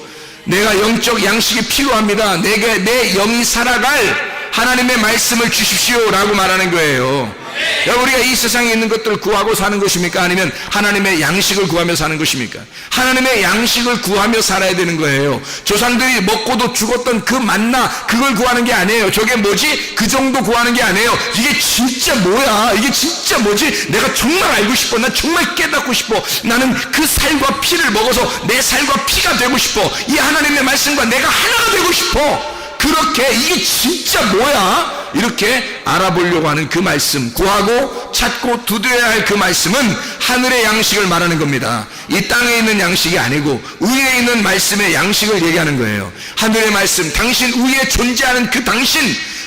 내가 영적 양식이 필요합니다. 내 영이 살아갈 하나님의 말씀을 주십시오라고 말하는 거예요. 우리가 이 세상에 있는 것들을 구하고 사는 것입니까? 아니면 하나님의 양식을 구하며 사는 것입니까? 하나님의 양식을 구하며 살아야 되는 거예요. 조상들이 먹고도 죽었던 그 만나, 그걸 구하는 게 아니에요. 저게 뭐지? 그 정도 구하는 게 아니에요. 이게 진짜 뭐야? 이게 진짜 뭐지? 내가 정말 알고 싶어. 난 정말 깨닫고 싶어. 나는 그 살과 피를 먹어서 내 살과 피가 되고 싶어. 이 하나님의 말씀과 내가 하나가 되고 싶어. 그렇게 이게 진짜 뭐야? 이렇게 알아보려고 하는 그 말씀, 구하고 찾고 두드려야 할 그 말씀은 하늘의 양식을 말하는 겁니다. 이 땅에 있는 양식이 아니고 위에 있는 말씀의 양식을 얘기하는 거예요. 하늘의 말씀, 당신 위에 존재하는 그 당신,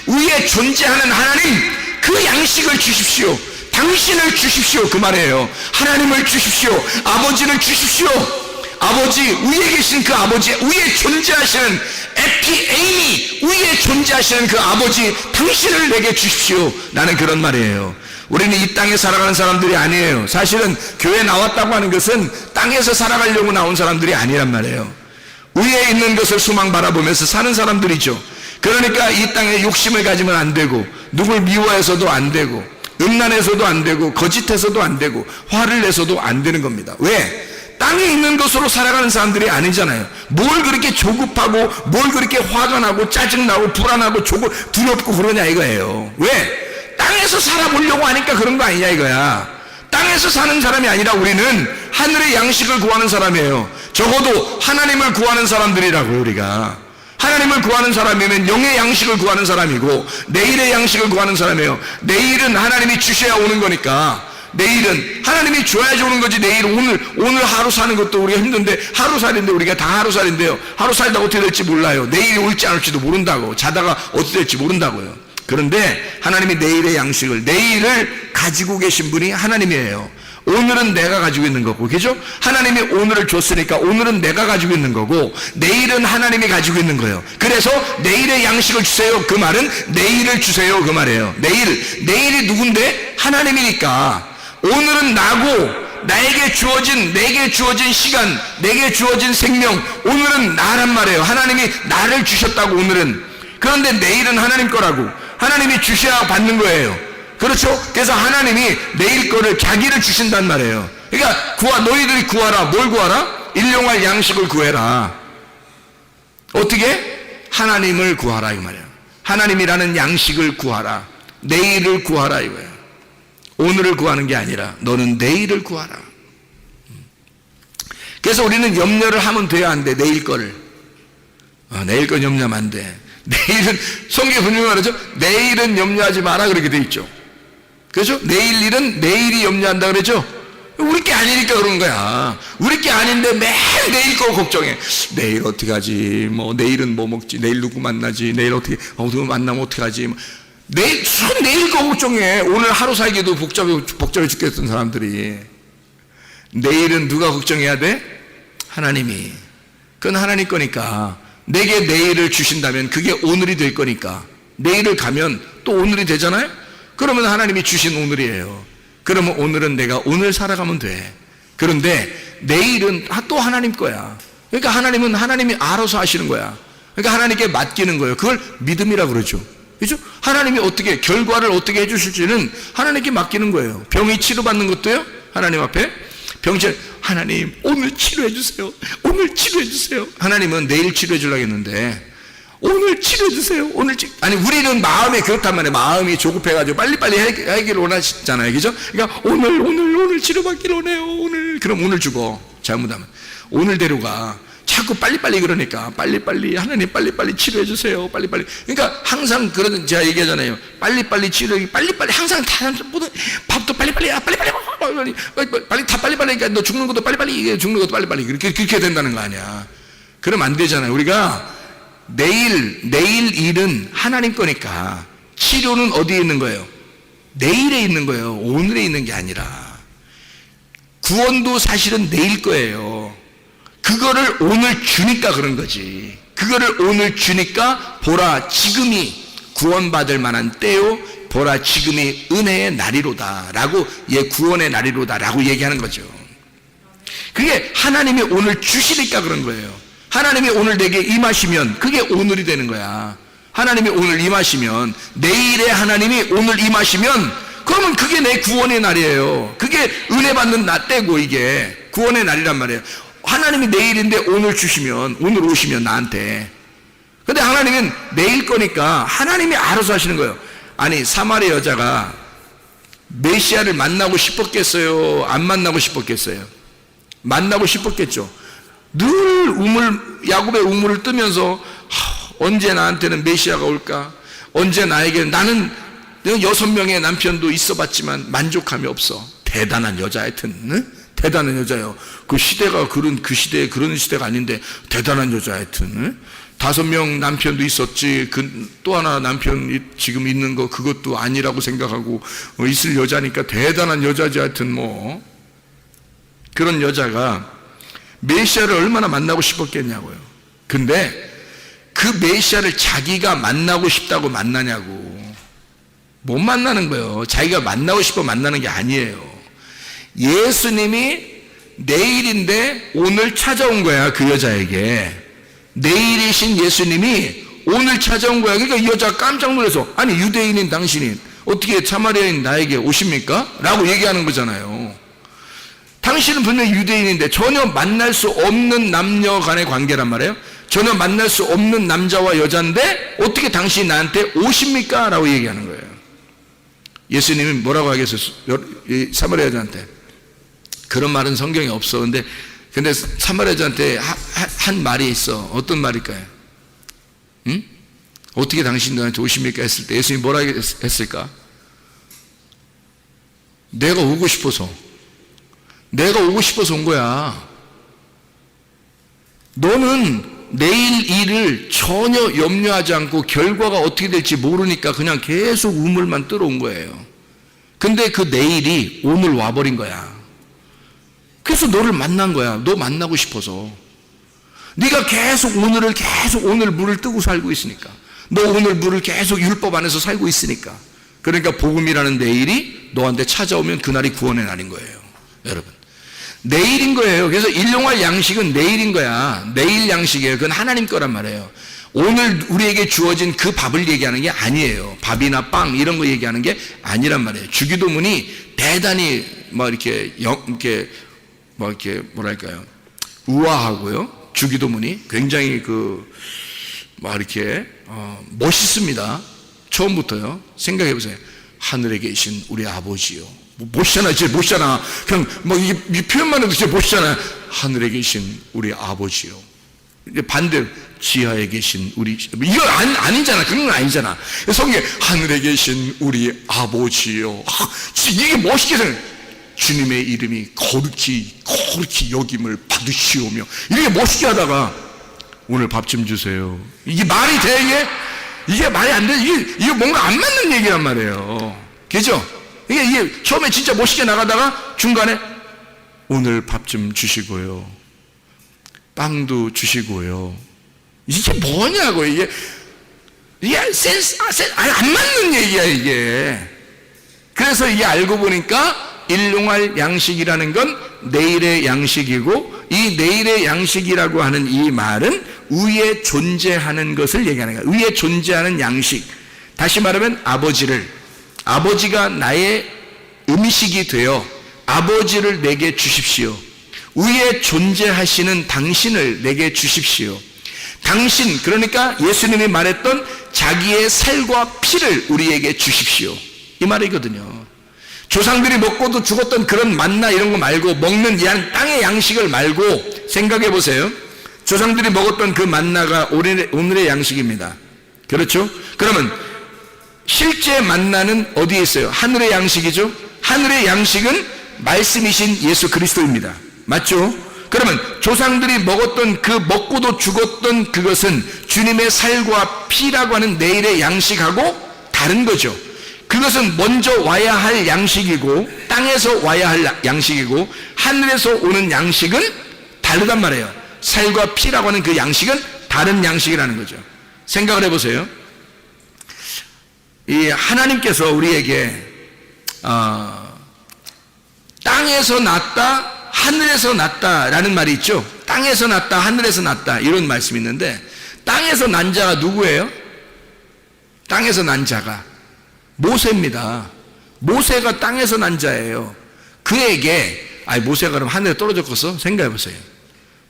위에 존재하는 하나님, 그 양식을 주십시오. 당신을 주십시오, 그 말이에요. 하나님을 주십시오. 아버지를 주십시오. 아버지, 위에 계신 그 아버지, 위에 존재하시는 에피에이미, 위에 존재하시는 그 아버지, 당신을 내게 주십시오. 나는 그런 말이에요. 우리는 이 땅에 살아가는 사람들이 아니에요. 사실은 교회 나왔다고 하는 것은 땅에서 살아가려고 나온 사람들이 아니란 말이에요. 위에 있는 것을 소망 바라보면서 사는 사람들이죠. 그러니까 이 땅에 욕심을 가지면 안 되고, 누굴 미워해서도 안 되고, 음란해서도 안 되고, 거짓해서도 안 되고, 화를 내서도 안 되는 겁니다. 왜? 땅에 있는 것으로 살아가는 사람들이 아니잖아요. 뭘 그렇게 조급하고, 뭘 그렇게 화가 나고, 짜증나고, 불안하고, 두렵고 그러냐 이거예요. 왜? 땅에서 살아보려고 하니까 그런 거 아니냐 이거야. 땅에서 사는 사람이 아니라 우리는 하늘의 양식을 구하는 사람이에요. 적어도 하나님을 구하는 사람들이라고요, 우리가. 하나님을 구하는 사람이면 영의 양식을 구하는 사람이고, 내일의 양식을 구하는 사람이에요. 내일은 하나님이 주셔야 오는 거니까. 내일은 하나님이 줘야지 오는 거지. 내일 오늘 하루 사는 것도 우리가 힘든데, 하루살인데 우리가 다 하루살인데요, 하루 살다 어떻게 될지 몰라요. 내일이 올지 안 올지도 모른다고. 자다가 어떻게 될지 모른다고요. 그런데 하나님이 내일의 양식을, 내일을 가지고 계신 분이 하나님이에요. 오늘은 내가 가지고 있는 거고, 그죠? 하나님이 오늘을 줬으니까 오늘은 내가 가지고 있는 거고, 내일은 하나님이 가지고 있는 거예요. 그래서 내일의 양식을 주세요, 그 말은 내일을 주세요, 그 말이에요. 내일이 누군데? 하나님이니까. 오늘은 나고, 내게 주어진 시간, 내게 주어진 생명, 오늘은 나란 말이에요. 하나님이 나를 주셨다고, 오늘은. 그런데 내일은 하나님 거라고. 하나님이 주셔야 받는 거예요. 그렇죠? 그래서 하나님이 내일 거를, 자기를 주신단 말이에요. 그러니까 너희들이 구하라. 뭘 구하라? 일용할 양식을 구해라. 어떻게? 하나님을 구하라, 이 말이에요. 하나님이라는 양식을 구하라. 내일을 구하라, 이거예요. 오늘을 구하는 게 아니라 너는 내일을 구하라. 그래서 우리는 염려를 하면 돼야 안 돼. 내일 거를. 내일 건 염려하면 안 돼. 내일은, 성경에 분명히 말하죠. 내일은 염려하지 마라, 그렇게 돼 있죠. 그렇죠? 내일 일은 내일이 염려한다 그러죠. 우리 게 아니니까 그런 거야. 우리 게 아닌데 매일 내일 거 걱정해. 내일 어떻게 하지? 내일은 뭐 먹지? 내일 누구 만나지? 내일 어떻게, 누구 만나면 어떻게 하지? 내일 거 걱정해. 오늘 하루 살기도 복잡해 죽겠던 사람들이. 내일은 누가 걱정해야 돼? 하나님이. 그건 하나님 거니까. 내게 내일을 주신다면 그게 오늘이 될 거니까. 내일을 가면 또 오늘이 되잖아요? 그러면 하나님이 주신 오늘이에요. 그러면 오늘은 내가 오늘 살아가면 돼. 그런데 내일은 또 하나님 거야. 그러니까 하나님은 하나님이 알아서 하시는 거야. 그러니까 하나님께 맡기는 거예요. 그걸 믿음이라고 그러죠. 그죠? 하나님이 어떻게, 결과를 어떻게 해주실지는 하나님께 맡기는 거예요. 병이 치료받는 것도요, 하나님 앞에. 병실, 하나님, 오늘 치료해주세요. 오늘 치료해주세요. 하나님은 내일 치료해주려고 했는데, 오늘 치료해주세요. 아니, 우리는 마음이 그렇단 말이에요. 마음이 조급해가지고 빨리빨리 하기를 원하시잖아요. 그죠? 그러니까 오늘 치료받기를 원해요. 오늘. 그럼 오늘 죽어. 잘못하면. 오늘대로 가. 자꾸 빨리빨리 그러니까 빨리빨리 하나님 빨리빨리 치료해주세요. 빨리빨리. 그러니까 항상 그런, 제가 얘기하잖아요. 빨리빨리 치료해. 빨리빨리 항상 다 밥도 빨리빨리 빨리 다 빨리빨리. 그러니까 너 죽는 것도 빨리빨리, 죽는 것도 빨리빨리. 그렇게 된다는 거 아니야. 그러면 안 되잖아요. 우리가 내일 일은 하나님 거니까 치료는 어디에 있는 거예요? 내일에 있는 거예요. 오늘에 있는 게 아니라. 구원도 사실은 내일 거예요. 그거를 오늘 주니까 그런 거지. 그거를 오늘 주니까 보라 지금이 구원받을 만한 때요, 보라 지금이 은혜의 날이로다 라고, 구원의 날이로다 라고 얘기하는 거죠. 그게 하나님이 오늘 주시니까 그런 거예요. 하나님이 오늘 내게 임하시면 그게 오늘이 되는 거야. 하나님이 오늘 임하시면, 내일에 하나님이 오늘 임하시면, 그러면 그게 내 구원의 날이에요. 그게 은혜 받는 나 때고, 이게 구원의 날이란 말이에요. 하나님이 내일인데 오늘 주시면, 오늘 오시면 나한테. 근데 하나님은 내일 거니까 하나님이 알아서 하시는 거예요. 아니, 사마리아 여자가 메시아를 만나고 싶었겠어요? 안 만나고 싶었겠어요? 만나고 싶었겠죠. 늘 야곱의 우물을 뜨면서 언제 나한테는 메시아가 올까? 언제 나에게는, 나는 6명의 남편도 있어봤지만 만족함이 없어. 대단한 여자, 하여튼 응? 대단한 여자예요. 그 시대가 그 시대에 그런 시대가 아닌데 대단한 여자, 하여튼 응? 5명 남편도 있었지. 또 하나 남편 지금 있는 거 그것도 아니라고 생각하고 있을 여자니까 대단한 여자지. 하여튼 뭐 그런 여자가 메시아를 얼마나 만나고 싶었겠냐고요. 근데 그 메시아를 자기가 만나고 싶다고 만나냐고. 못 만나는 거예요. 자기가 만나고 싶어 만나는 게 아니에요. 예수님이 내일인데 오늘 찾아온 거야. 그 여자에게 내일이신 예수님이 오늘 찾아온 거야. 그러니까 이 여자가 깜짝 놀라서, 아니 유대인인 당신이 어떻게 사마리아인 나에게 오십니까? 라고 얘기하는 거잖아요. 당신은 분명히 유대인인데 전혀 만날 수 없는 남녀 간의 관계란 말이에요. 전혀 만날 수 없는 남자와 여자인데 어떻게 당신이 나한테 오십니까? 라고 얘기하는 거예요. 예수님이 뭐라고 하겠어요? 사마리아 여자한테. 그런 말은 성경에 없어. 근데 사마리아 여자한테 한 말이 있어. 어떤 말일까요? 응? 어떻게 당신 너한테 오십니까? 했을 때 예수님이 뭐라고 했을까? 내가 오고 싶어서 온 거야. 너는 내일 일을 전혀 염려하지 않고 결과가 어떻게 될지 모르니까 그냥 계속 우물만 들어온 거예요. 근데 그 내일이 오늘 와버린 거야. 그래서 너를 만난 거야. 너 만나고 싶어서. 네가 계속 오늘 물을 뜨고 살고 있으니까. 너 오늘 물을 계속 율법 안에서 살고 있으니까. 그러니까 복음이라는 내일이 너한테 찾아오면 그날이 구원의 날인 거예요. 여러분, 내일인 거예요. 그래서 일용할 양식은 내일인 거야. 내일 양식이에요. 그건 하나님 거란 말이에요. 오늘 우리에게 주어진 그 밥을 얘기하는 게 아니에요. 밥이나 빵 이런 거 얘기하는 게 아니란 말이에요. 주기도문이 대단히 이렇게 뭐랄까요, 우아하고요. 주기도문이 굉장히 이렇게 멋있습니다. 처음부터요. 생각해 보세요. 하늘에 계신 우리 아버지요. 멋있잖아. 진짜 멋있잖아. 그냥 이 표현만 해도 진짜 멋있잖아요. 하늘에 계신 우리 아버지요. 이제 반대로 지하에 계신 우리, 이거 아니잖아. 그런 건 아니잖아. 성경에 하늘에 계신 우리 아버지요. 이게 멋있게 생각해. 주님의 이름이 거룩히 여김을 받으시오며, 이렇게 멋있게 하다가 오늘 밥 좀 주세요. 이게 말이 돼? 이게 말이 안 돼. 이게 뭔가 안 맞는 얘기란 말이에요. 그죠? 이게 처음에 진짜 멋있게 나가다가 중간에 오늘 밥 좀 주시고요. 빵도 주시고요. 이게 뭐냐고. 이게 센스 안 맞는 얘기야, 이게. 그래서 이게 알고 보니까 일용할 양식이라는 건 내일의 양식이고, 이 내일의 양식이라고 하는 이 말은 위에 존재하는 것을 얘기하는 거예요. 위에 존재하는 양식. 다시 말하면 아버지가 나의 음식이 되어 아버지를 내게 주십시오. 위에 존재하시는 당신을 내게 주십시오. 당신, 그러니까 예수님이 말했던 자기의 살과 피를 우리에게 주십시오. 이 말이거든요. 조상들이 먹고도 죽었던 그런 만나 이런 거 말고, 먹는 땅의 양식을 말고 생각해 보세요. 조상들이 먹었던 그 만나가 오늘의 양식입니다. 그렇죠? 그러면 실제 만나는 어디에 있어요? 하늘의 양식이죠? 하늘의 양식은 말씀이신 예수 그리스도입니다. 맞죠? 그러면 조상들이 먹었던 그 먹고도 죽었던 그것은 주님의 살과 피라고 하는 내일의 양식하고 다른 거죠. 그것은 먼저 와야 할 양식이고, 땅에서 와야 할 양식이고, 하늘에서 오는 양식은 다르단 말이에요. 살과 피라고 하는 그 양식은 다른 양식이라는 거죠. 생각을 해보세요. 이 하나님께서 우리에게 땅에서 났다, 하늘에서 났다라는 말이 있죠. 땅에서 났다, 하늘에서 났다, 이런 말씀이 있는데, 땅에서 난 자가 누구예요? 땅에서 난 자가 모세입니다. 모세가 땅에서 난 자예요. 그에게, 모세가 그럼 하늘에 떨어졌겠어? 생각해 보세요.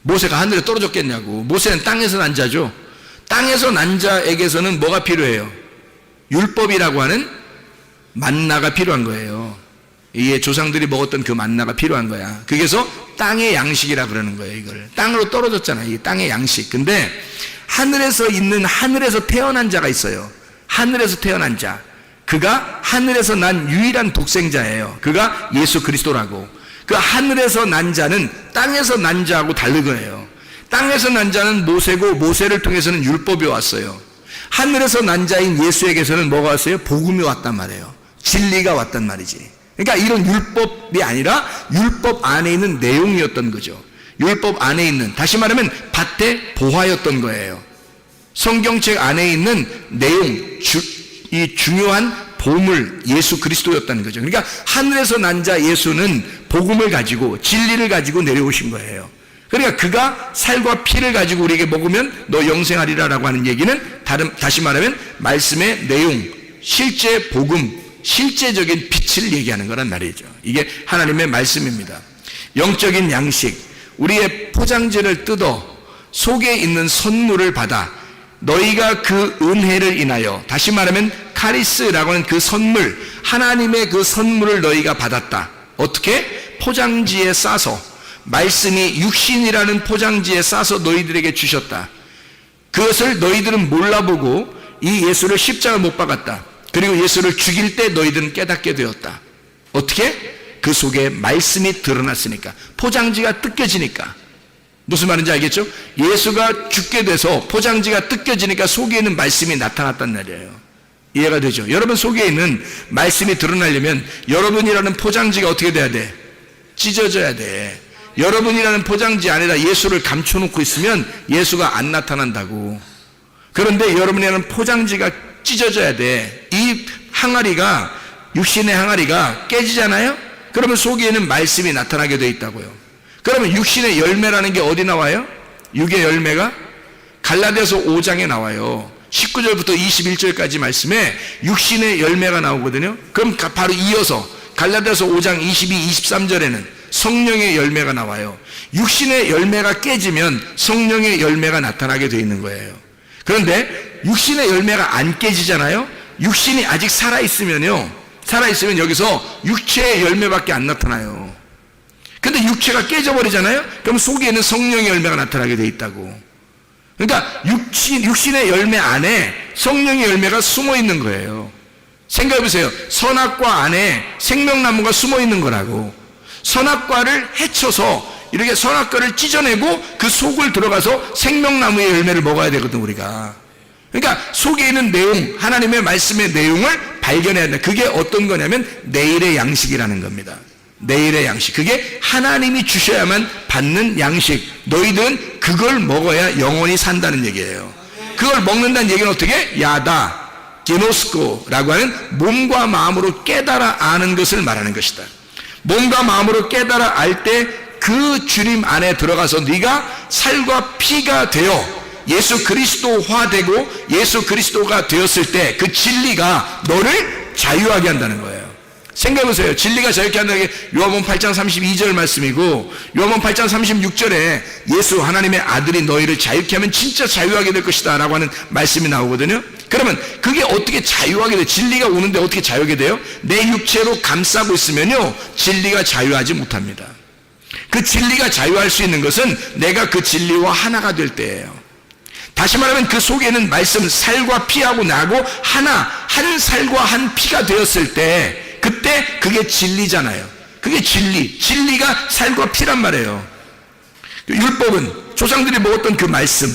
모세가 하늘에 떨어졌겠냐고. 모세는 땅에서 난 자죠. 땅에서 난 자에게서는 뭐가 필요해요? 율법이라고 하는 만나가 필요한 거예요. 이게 조상들이 먹었던 그 만나가 필요한 거야. 그래서 땅의 양식이라 그러는 거예요. 이걸 땅으로 떨어졌잖아요. 이게 땅의 양식. 근데 하늘에서 태어난 자가 있어요. 하늘에서 태어난 자. 그가 하늘에서 난 유일한 독생자예요. 그가 예수 그리스도라고. 그 하늘에서 난 자는 땅에서 난 자하고 다른 거예요. 땅에서 난 자는 모세고, 모세를 통해서는 율법이 왔어요. 하늘에서 난 자인 예수에게서는 뭐가 왔어요? 복음이 왔단 말이에요. 진리가 왔단 말이지. 그러니까 이런 율법이 아니라 율법 안에 있는 내용이었던 거죠. 율법 안에 있는, 다시 말하면 밭의 보화였던 거예요. 성경책 안에 있는 내용, 이 중요한 보물, 예수 그리스도였다는 거죠. 그러니까 하늘에서 난 자 예수는 복음을 가지고, 진리를 가지고 내려오신 거예요. 그러니까 그가 살과 피를 가지고 우리에게 먹으면 너 영생하리라라고 하는 얘기는 다시 말하면 말씀의 내용, 실제 복음, 실제적인 빛을 얘기하는 거란 말이죠. 이게 하나님의 말씀입니다. 영적인 양식, 우리의 포장지를 뜯어 속에 있는 선물을 받아 너희가 그 은혜를 인하여, 다시 말하면 카리스라고 하는 그 선물, 하나님의 그 선물을 너희가 받았다. 어떻게? 포장지에 싸서, 말씀이 육신이라는 포장지에 싸서 너희들에게 주셨다. 그것을 너희들은 몰라보고 이 예수를 십자가 못 박았다. 그리고 예수를 죽일 때 너희들은 깨닫게 되었다. 어떻게? 그 속에 말씀이 드러났으니까. 포장지가 뜯겨지니까. 무슨 말인지 알겠죠? 예수가 죽게 돼서 포장지가 뜯겨지니까 속에 있는 말씀이 나타났단 말이에요. 이해가 되죠? 여러분 속에 있는 말씀이 드러나려면 여러분이라는 포장지가 어떻게 돼야 돼? 찢어져야 돼. 여러분이라는 포장지 안에다 예수를 감춰놓고 있으면 예수가 안 나타난다고. 그런데 여러분이라는 포장지가 찢어져야 돼. 이 항아리가, 육신의 항아리가 깨지잖아요? 그러면 속에 있는 말씀이 나타나게 돼 있다고요. 그러면 육신의 열매라는 게 어디 나와요? 육의 열매가 갈라디아서 5장에 나와요. 19절부터 21절까지 말씀에 육신의 열매가 나오거든요. 그럼 바로 이어서 갈라디아서 5장 22, 23절에는 성령의 열매가 나와요. 육신의 열매가 깨지면 성령의 열매가 나타나게 되어 있는 거예요. 그런데 육신의 열매가 안 깨지잖아요. 육신이 아직 살아있으면 여기서 육체의 열매밖에 안 나타나요. 근데 육체가 깨져버리잖아요. 그럼 속에 있는 성령의 열매가 나타나게 되어 있다고. 그러니까 육신의 열매 안에 성령의 열매가 숨어 있는 거예요. 생각해보세요. 선악과 안에 생명나무가 숨어 있는 거라고. 선악과를 헤쳐서 이렇게 선악과를 찢어내고 그 속을 들어가서 생명나무의 열매를 먹어야 되거든 우리가. 그러니까 속에 있는 내용, 하나님의 말씀의 내용을 발견해야 된다. 그게 어떤 거냐면 내일의 양식이라는 겁니다. 내일의 양식. 그게 하나님이 주셔야만 받는 양식. 너희들은 그걸 먹어야 영원히 산다는 얘기예요. 그걸 먹는다는 얘기는 어떻게? 야다, 게노스코라고 하는 몸과 마음으로 깨달아 아는 것을 말하는 것이다. 몸과 마음으로 깨달아 알 때 그 주님 안에 들어가서 네가 살과 피가 되어 예수 그리스도화되고 예수 그리스도가 되었을 때 그 진리가 너를 자유하게 한다는 거예요. 생각해보세요. 진리가 자유케 한다는 게 요한복음 8장 32절 말씀이고, 요한복음 8장 36절에 예수 하나님의 아들이 너희를 자유케 하면 진짜 자유하게 될 것이다 라고 하는 말씀이 나오거든요. 그러면 그게 어떻게 자유하게 돼요? 진리가 오는데 어떻게 자유하게 돼요? 내 육체로 감싸고 있으면요 진리가 자유하지 못합니다. 그 진리가 자유할 수 있는 것은 내가 그 진리와 하나가 될 때예요. 다시 말하면 그 속에는 말씀 살과 피하고 나고 하나, 한 살과 한 피가 되었을 때 그때 그게 진리잖아요. 그게 진리가 살과 피란 말이에요. 율법은 조상들이 먹었던 그 말씀,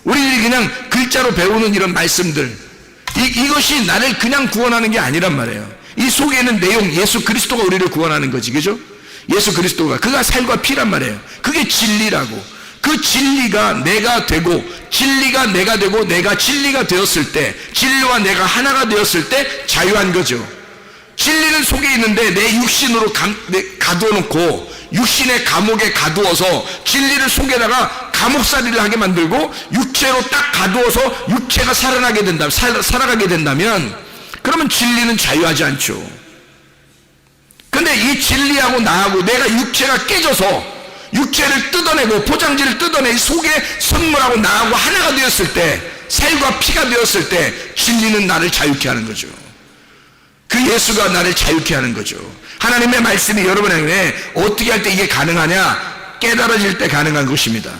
우리들이 그냥 글자로 배우는 이런 말씀들, 이것이 나를 그냥 구원하는 게 아니란 말이에요. 이 속에 있는 내용, 예수 그리스도가 우리를 구원하는 거지, 그죠? 예수 그리스도가, 그가 살과 피란 말이에요. 그게 진리라고. 그 진리가 내가 되고, 진리가 내가 되고, 내가 진리가 되었을 때, 진리와 내가 하나가 되었을 때 자유한 거죠. 진리는 속에 있는데 내 육신으로 가두어 놓고, 육신의 감옥에 가두어서 진리를 속에다가 감옥살이를 하게 만들고 육체로 딱 가두어서 육체가 살아가게 된다면 그러면 진리는 자유하지 않죠. 근데 이 진리하고 나하고 내가 육체가 깨져서 육체를 뜯어내고 포장지를 뜯어내 속에 선물하고 나하고 하나가 되었을 때, 살과 피가 되었을 때 진리는 나를 자유케 하는 거죠. 그 예수가 나를 자유케 하는 거죠. 하나님의 말씀이 여러분에게 어떻게 할 때 이게 가능하냐? 깨달아질 때 가능한 것입니다.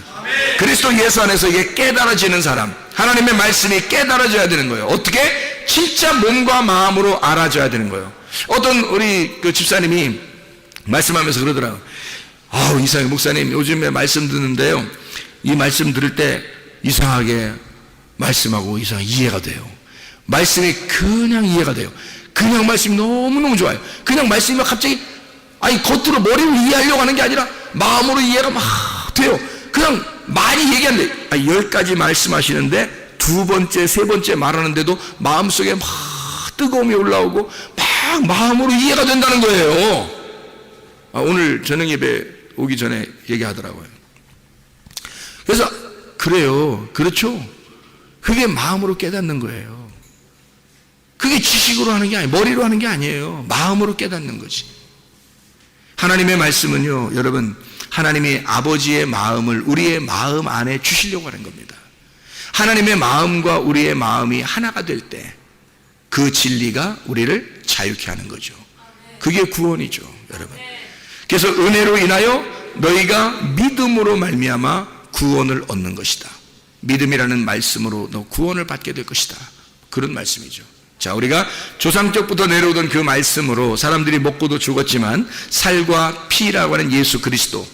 그리스도 예수 안에서 이게 깨달아지는 사람, 하나님의 말씀이 깨달아져야 되는 거예요. 어떻게? 진짜 몸과 마음으로 알아져야 되는 거예요. 어떤 우리 그 집사님이 말씀하면서 그러더라고요. 이상하게 목사님 요즘에 말씀 듣는데요, 이 말씀 들을 때 이상하게 말씀하고 이상하게 이해가 돼요. 말씀이 그냥 이해가 돼요. 그냥 말씀이 너무너무 좋아요. 그냥 말씀이 막 갑자기 겉으로 머리로 이해하려고 하는 게 아니라 마음으로 이해가 막 돼요. 그냥 많이 얘기하는데 10가지 말씀하시는데 두 번째, 세 번째 말하는데도 마음속에 막 뜨거움이 올라오고 막 마음으로 이해가 된다는 거예요. 오늘 저녁 예배 오기 전에 얘기하더라고요. 그래서 그래요. 그렇죠. 그게 마음으로 깨닫는 거예요. 그게 지식으로 하는 게 아니에요. 머리로 하는 게 아니에요. 마음으로 깨닫는 거지. 하나님의 말씀은요, 여러분, 하나님이 아버지의 마음을 우리의 마음 안에 주시려고 하는 겁니다. 하나님의 마음과 우리의 마음이 하나가 될 때 그 진리가 우리를 자유케 하는 거죠. 그게 구원이죠, 여러분. 그래서 은혜로 인하여 너희가 믿음으로 말미암아 구원을 얻는 것이다. 믿음이라는 말씀으로 너 구원을 받게 될 것이다. 그런 말씀이죠. 자, 우리가 조상적부터 내려오던 그 말씀으로 사람들이 먹고도 죽었지만 살과 피라고 하는 예수 그리스도,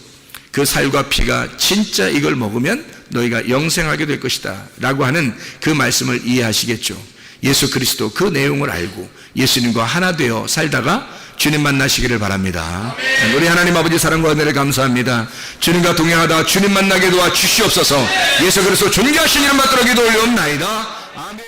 그 살과 피가 진짜 이걸 먹으면 너희가 영생하게 될 것이다 라고 하는 그 말씀을 이해하시겠죠. 예수 그리스도 그 내용을 알고 예수님과 하나 되어 살다가 주님 만나시기를 바랍니다. 우리 하나님 아버지 사랑과 은혜를 감사합니다. 주님과 동행하다 주님 만나게 도와 주시옵소서. 예수 그리스도 존귀하신 이름 받들어 기도 올려옵나이다. 아멘.